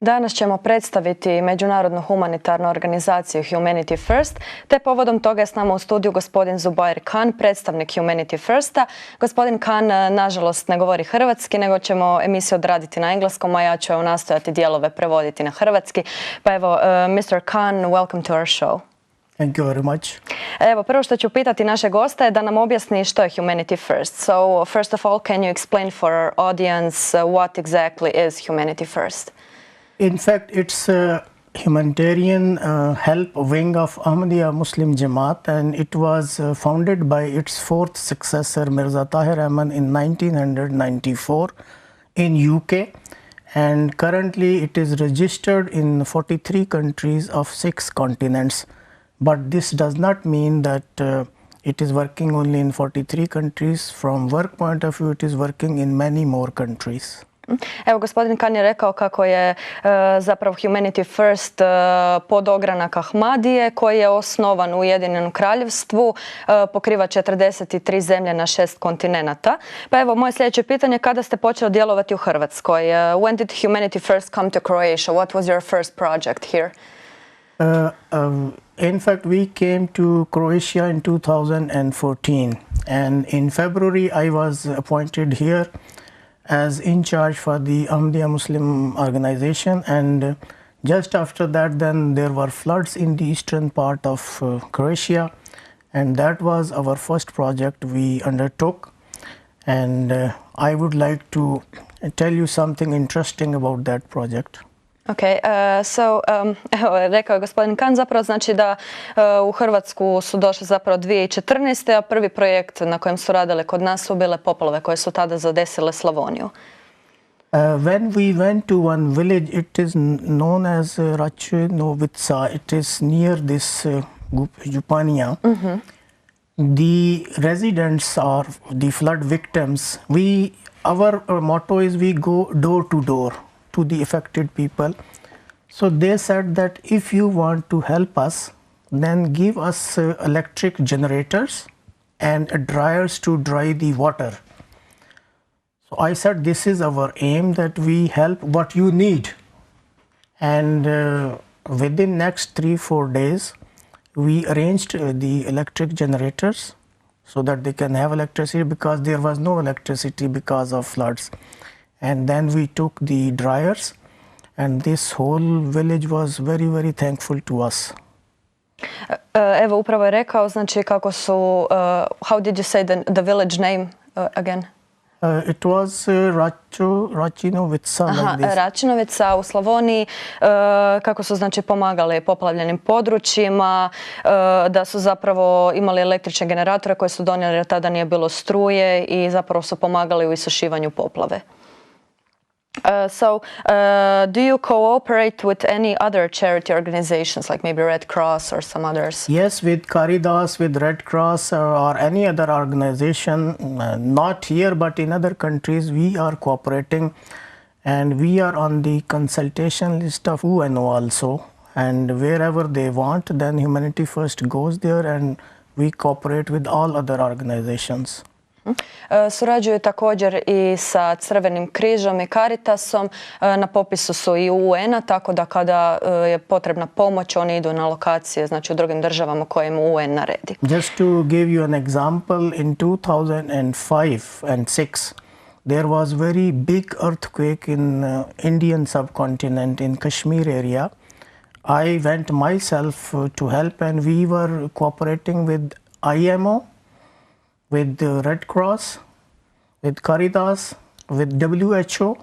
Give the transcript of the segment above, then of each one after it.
Danas ćemo predstaviti međunarodnu humanitarnu organizaciju Humanity First, te povodom toga je s nama u studiju gospodin Zubair Khan, predstavnik Humanity Firsta. Gospodin Khan, nažalost, ne govori hrvatski, nego ćemo emisiju odraditi na engleskom, a ja ću nastojati dijelove prevoditi na hrvatski. Pa evo, Mr. Khan, welcome to our show. Thank you very much. Evo, prvo što ću pitati naše goste je da nam objasni što je Humanity First. So, first of all, can you explain for our audience what exactly is Humanity First? In fact, it's a humanitarian help wing of Ahmadiyya Muslim Jamaat, and it was founded by its fourth successor, Mirza Tahir Ahmad, in 1994 in UK. And currently it is registered in 43 countries of 6 continents. But this does not mean that it is working only in 43 countries. From work point of view, it is working in many more countries. Evo, gospodin Khan je rekao kako je zapravo Humanity First podogranak Ahmadije koji je osnovan u Ujedinjenom Kraljevstvu, pokriva 43 zemlje na 6 kontinenata. Pa evo, moje sljedeće pitanje, kada ste počeli djelovati u Hrvatskoj? When did Humanity First come to Croatia? What was your first project here? In fact, we came to Croatia in 2014, and in February I was appointed here as in charge for the Ahmadiyya Muslim organization, and just after that then there were floods in the eastern part of Croatia, and that was our first project we undertook. And I would like to tell you something interesting about that project. Okay, rekao je gospodin Khan zapravo, znači da u Hrvatsku su došli zapravo 2014. a prvi projekt na kojem su radili kod nas su bile poplave koje su tada zadesile Slavoniju. When we went to one village, it is known as Rachinovica. It is near this Županija. The residents are the flood victims. Our motto is we go door to door to the affected people. So they said that if you want to help us, then give us electric generators and dryers to dry the water. So I said, this is our aim, that we help what you need. And within next 3-4 days, we arranged the electric generators so that they can have electricity, because there was no electricity because of floods. And then we took the dryers, and this whole village was very, very thankful to us. Evo, upravo je rekao, znači kako su, how did you say the village name again? It was Rachinovica. Rachinovica u Slavoniji, kako su znači pomagali poplavljenim područjima, da su zapravo imali električne generatore koje su donijeli jer tada nije bilo struje i zapravo su pomagali u isušivanju poplave. Do you cooperate with any other charity organizations, like maybe Red Cross or some others? Yes, with Caritas, with Red Cross, or any other organization, not here but in other countries, we are cooperating, and we are on the consultation list of UNO also, and wherever they want, then Humanity First goes there, and we cooperate with all other organizations. Surađuju također i sa Crvenim križom i Caritasom, na popisu su i UN-a, tako da kada je potrebna pomoć oni idu na lokacije, znači u drugim državama koje im UN naredi. Just to give you an example, in 2005 and 6 there was very big earthquake in Indian subcontinent in Kashmir area. I went myself to help, and we were cooperating with IMO, with the Red Cross, with Caritas, with WHO,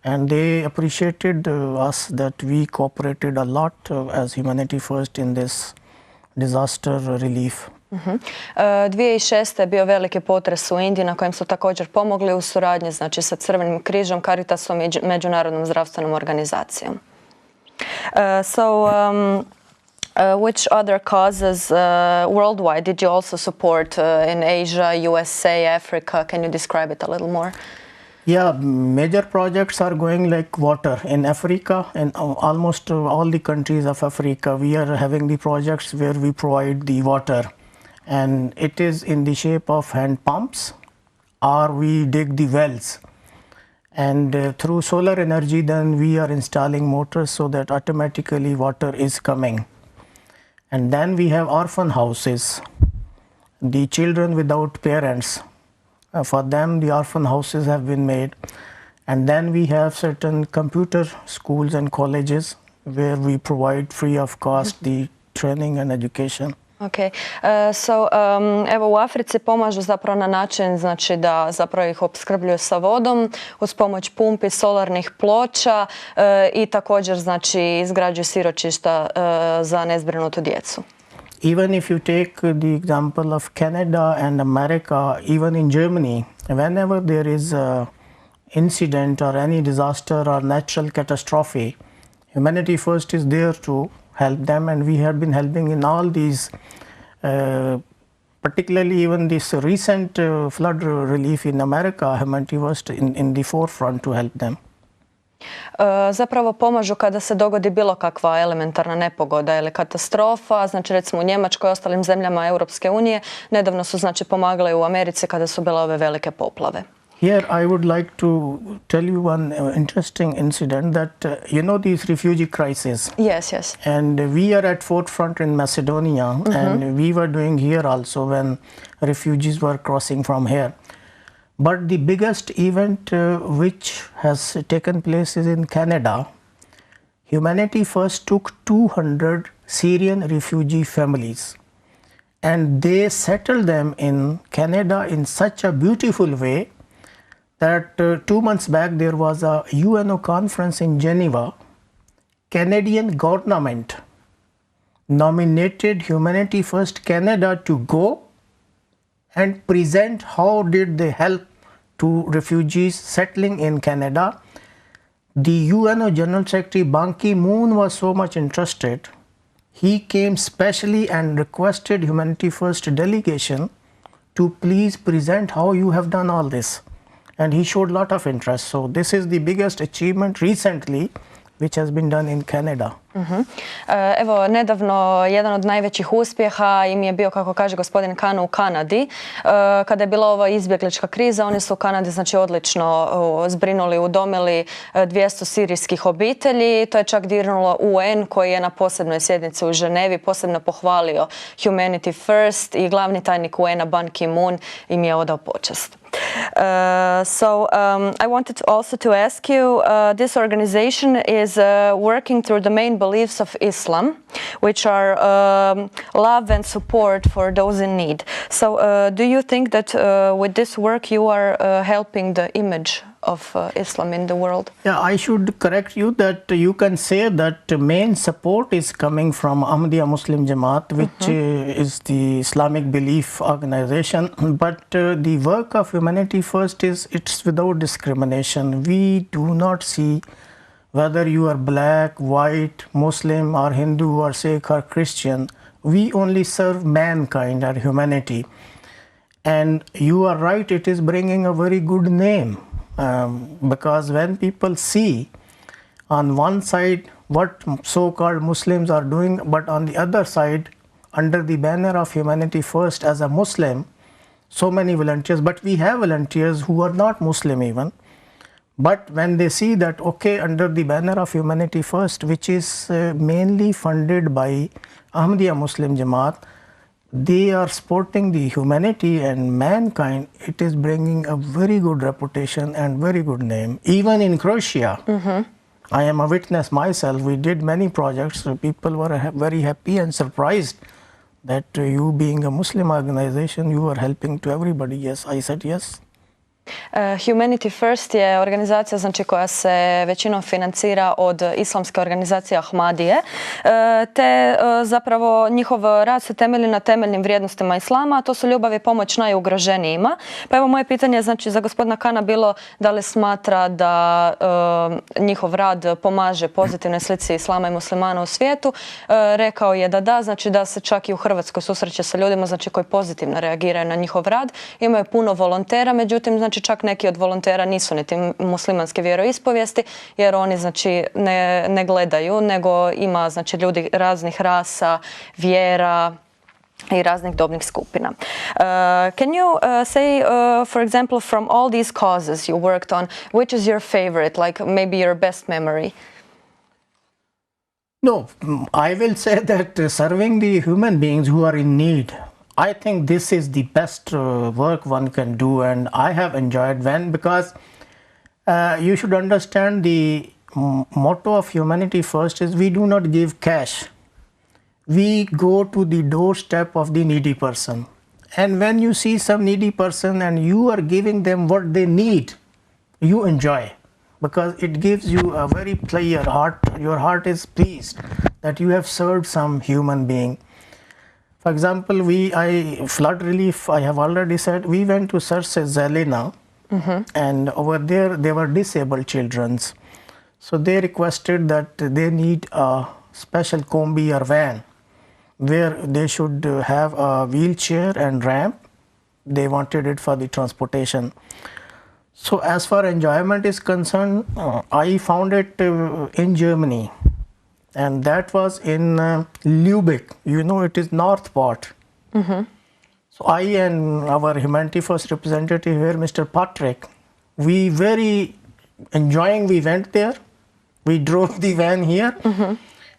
and they appreciated us that we cooperated a lot as Humanity First in this disaster relief. 2006. je bio veliki potres u Indiji na kojem su također pomogli u suradnji, znači sa Crvenim križom, Caritasom i Međunarodnom zdravstvenom organizacijom. Which other causes worldwide did you also support in Asia, USA, Africa? Can you describe it a little more? Yeah, major projects are going like water in Africa, and almost all the countries of Africa we are having the projects where we provide the water, and it is in the shape of hand pumps, or we dig the wells. And through solar energy, then we are installing motors so that automatically water is coming. And then we have orphan houses, the children without parents. For them, the orphan houses have been made. And then we have certain computer schools and colleges where we provide free of cost the training and education. Okay. Evo u Africi pomažu zapravo na način znači da zapravo ih opskrbljuju sa vodom uz pomoć pumpi, solarnih ploča i također znači izgrađuju siročišta za nezbrinutu djecu. Even if you take the example of Canada and America, even in Germany, whenever there is a incident or any disaster or natural catastrophe, Humanity First is there to help them, and we have been helping in all these, particularly even this recent flood relief in America. Humanity First in the forefront to help them. Zapravo pomažu kada se dogodi bilo kakva elementarna nepogoda ili katastrofa, znači recimo u Njemačkoj i ostalim zemljama Europske unije. Nedavno su znači pomagali u Americi kada su bile ove velike poplave. Here I would like to tell you one interesting incident that you know these refugee crises. Yes, yes. And we are at forefront in Macedonia, and we were doing here also when refugees were crossing from here. But the biggest event which has taken place is in Canada. Humanity First took 200 Syrian refugee families and they settled them in Canada in such a beautiful way that 2 months back there was a UNO conference in Geneva. Canadian government nominated Humanity First Canada to go and present how did they help to refugees settling in Canada. The UNO General Secretary Ban Ki-moon was so much interested. He came specially and requested Humanity First delegation to please present how you have done all this. And he showed a lot of interest. So this is the biggest achievement recently which has been done in Canada. Evo, nedavno jedan od najvećih uspjeha im je bio, kako kaže gospodin Khan, u Kanadi. Kada je bila ova izbjeglička kriza, oni su u Kanadi znači odlično zbrinuli, udomili 200 sirijskih obitelji. To je čak dirnulo UN koji je na posebnoj sjednici u Ženevi posebno pohvalio Humanity First i glavni tajnik UN-a Ban Ki-moon im je odao počast. I wanted also to ask you, this organization is working through the main beliefs of Islam, which are love and support for those in need. So do you think that with this work you are helping the image of Islam in the world? Yeah, I should correct you that you can say that main support is coming from Ahmadiyya Muslim Jamaat, which is the Islamic belief organization. But the work of Humanity First it's without discrimination. We do not see whether you are black, white, Muslim or Hindu or Sikh or Christian. We only serve mankind or humanity. And you are right, it is bringing a very good name. Because when people see on one side what so-called Muslims are doing, but on the other side, under the banner of Humanity First as a Muslim, so many volunteers, but we have volunteers who are not Muslim even. But when they see that, okay, under the banner of Humanity First, which is mainly funded by Ahmadiyya Muslim Jamaat, they are supporting the humanity and mankind, it is bringing a very good reputation and very good name. Even in Croatia, I am a witness myself, we did many projects, so people were very happy and surprised that you being a Muslim organization, you are helping to everybody. Yes, I said yes. Humanity First je organizacija znači, koja se većinom financira od islamske organizacije Ahmadije, te zapravo njihov rad se temelji na temeljnim vrijednostima islama, a to su ljubav i pomoć najugroženijima. Pa evo moje pitanje znači, za gospodina Kana bilo da li smatra da njihov rad pomaže pozitivnoj slici islama i muslimana u svijetu. Rekao je da da, znači da se čak i u Hrvatskoj susreće sa ljudima znači, koji pozitivno reagiraju na njihov rad. Imaju puno volontera, međutim znači čak neki od volontera nisu niti muslimanske vjeroispovijesti jer oni znači ne gledaju, nego ima znači ljudi raznih rasa, vjera i raznih dobnih skupina. Can you say, for example, from all these causes you worked on, which is your favorite, like maybe your best memory? No, I will say that serving the human beings who are in need, I think this is the best work one can do, and I have enjoyed because you should understand the motto of Humanity First is we do not give cash. We go to the doorstep of the needy person. And when you see some needy person and you are giving them what they need, you enjoy, because it gives you a very clear heart. Your heart is pleased that you have served some human being. For example, flood relief, I have already said, we went to Sarse Zelina, and over there were disabled children. So they requested that they need a special combi or van where they should have a wheelchair and ramp. They wanted it for the transportation. So as far enjoyment is concerned, I found it in Germany, and that was in Lübeck. You know, it is north part. So I and our Humanity First representative here, Mr. Patrick, we very enjoying, we went there. We drove the van here.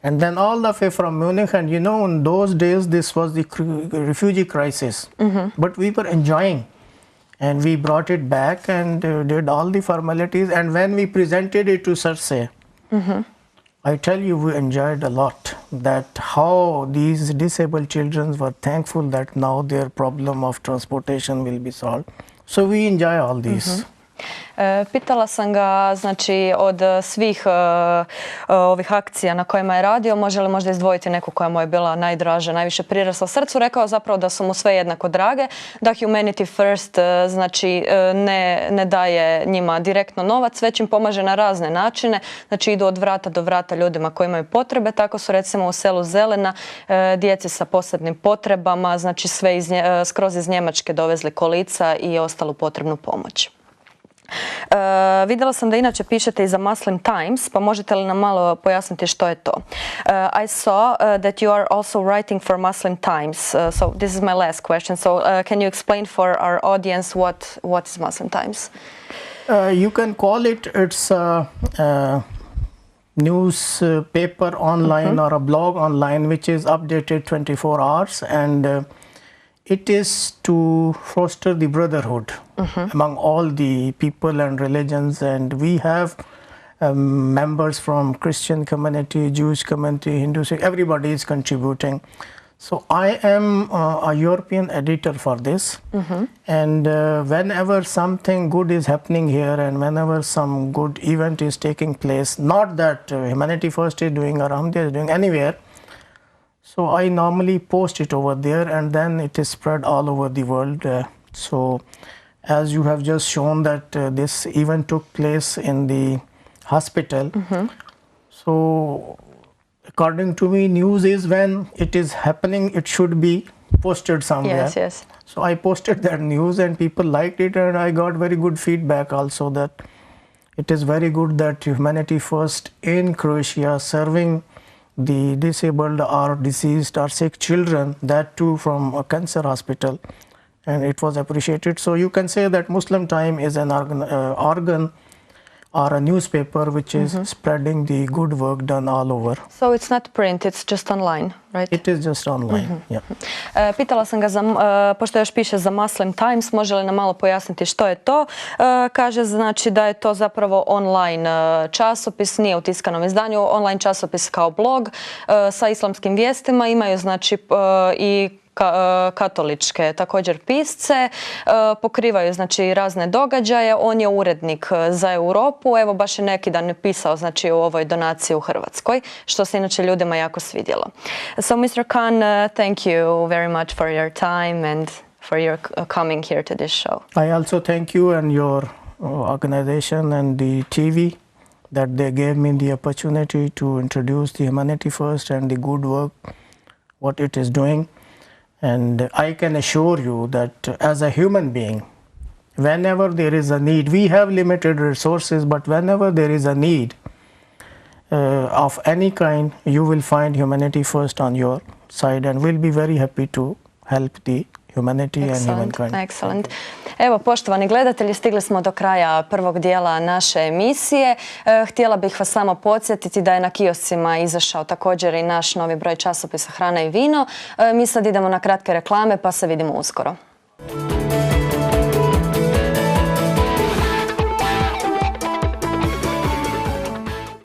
And then all the way from Munich, and you know, in those days, this was the refugee crisis. But we were enjoying. And we brought it back and did all the formalities. And when we presented it to Sarse, I tell you, we enjoyed a lot. That how these disabled children were thankful that now their problem of transportation will be solved. So we enjoy all these. Pitala sam ga, znači, od svih ovih akcija na kojima je radio, može li možda izdvojiti neku koja mu je bila najdraža, najviše prirasla srcu. Rekao zapravo da su mu sve jednako drage, da Humanity First znači ne daje njima direktno novac, već im pomaže na razne načine, znači idu od vrata do vrata ljudima koji imaju potrebe. Tako su recimo u selu Zelena djeci sa posebnim potrebama, znači sve skroz iz Njemačke dovezli kolica i ostalu potrebnu pomoć. Vidjela sam da inače pišete i za Muslim Times, pa možete li nam malo pojasniti što je to? I saw that you are also writing for Muslim Times, so this is my last question. So can you explain for our audience what is Muslim Times? You can call it, it's a newspaper online or a blog online which is updated 24 hours, and it is to foster the brotherhood among all the people and religions, and we have members from Christian community, Jewish community, Hindu, everybody is contributing. So I am a European editor for this, and whenever something good is happening here and whenever some good event is taking place, not that Humanity First is doing or Ahmadiyya is doing, anywhere, so I normally post it over there, and then it is spread all over the world. So as you have just shown that this event took place in the hospital. So according to me, news is when it is happening, it should be posted somewhere. Yes, yes. So I posted that news and people liked it, and I got very good feedback also that it is very good that Humanity First in Croatia serving the disabled or diseased or sick children, that too from a cancer hospital, and it was appreciated. So you can say that Muslim Time is an organ or a newspaper which is spreading the good work done all over. So it's not print, it's just online, right? It is just online, yeah. Pitala sam ga, pošto još piše za Muslim Times, može li nam malo pojasniti što je to? Kaže znači da je to zapravo online časopis, nije u tiskanom izdanju, online časopis kao blog sa islamskim vijestima, imaju znači i katoličke također pisce, pokrivaju znači razne događaje. On je urednik za Europu, evo baš je neki dan pisao znači o ovoj donaciji u Hrvatskoj, što se inače ljudima jako svidjelo. So Mr. Khan, thank you very much for your time and for your coming here to this show. I also thank you and your organization and the TV that they gave me the opportunity to introduce the Humanity First and the good work what it is doing. And I can assure you that as a human being, whenever there is a need, we have limited resources, but whenever there is a need of any kind, you will find Humanity First on your side, and we'll be very happy to help the humanity and humankind. Excellent. Evo, poštovani gledatelji, stigli smo do kraja prvog dijela naše emisije. Htjela bih vas samo podsjetiti da je na kioscima izašao također i naš novi broj časopisa Hrana i vino. Mi sad idemo na kratke reklame, pa se vidimo uskoro.